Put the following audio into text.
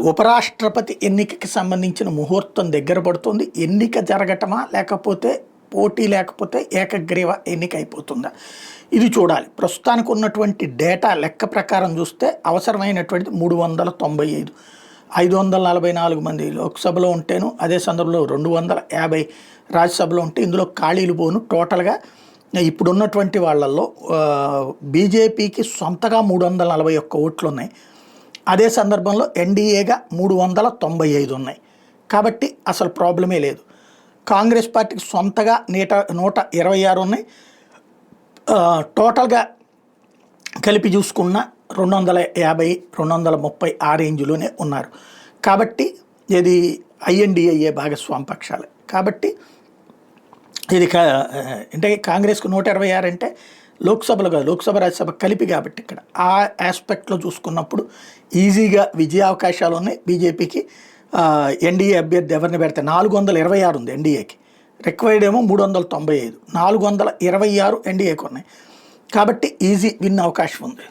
ఉపరాష్ట్రపతి ఎన్నికకి సంబంధించిన ముహూర్తం దగ్గర పడుతుంది. ఎన్నిక జరగటమా లేకపోతే పోటీ లేకపోతే ఏకగ్రీవ ఎన్నిక అయిపోతుందా, ఇది చూడాలి. ప్రస్తుతానికి ఉన్నటువంటి డేటా లెక్క ప్రకారం చూస్తే అవసరమైనటువంటిది 395, 544 మంది లోక్సభలో ఉంటేను, అదే సందర్భంలో 250 రాజ్యసభలో ఉంటే ఇందులో ఖాళీలు పోను. టోటల్గా ఇప్పుడున్నటువంటి వాళ్ళల్లో బీజేపీకి సొంతగా 341 ఓట్లు ఉన్నాయి. అదే సందర్భంలో ఎన్డీఏగా 395 ఉన్నాయి. కాబట్టి అసలు ప్రాబ్లమే లేదు. కాంగ్రెస్ పార్టీకి సొంతగా 126 ఉన్నాయి. టోటల్గా కలిపి చూసుకున్న 250, 230 ఆ రేంజ్లోనే ఉన్నారు. కాబట్టి ఇది ఐఎన్డీఏ భాగస్వామి పక్షాలు. కాబట్టి ఇది అంటే కాంగ్రెస్కు 126 అంటే లోక్సభలో కాదు, లోక్సభ రాజ్యసభ కలిపి. కాబట్టి ఇక్కడ ఆ ఆస్పెక్ట్లో చూసుకున్నప్పుడు ఈజీగా విజయావకాశాలు ఉన్నాయి బీజేపీకి. ఎన్డీఏ అభ్యర్థి ఎవరిని పెడితే 426 ఉంది ఎన్డీఏకి, రిక్వైర్డ్ ఏమో 395, 426 ఎన్డీఏకి ఉన్నాయి. కాబట్టి ఈజీ విన్ అవకాశం ఉంది.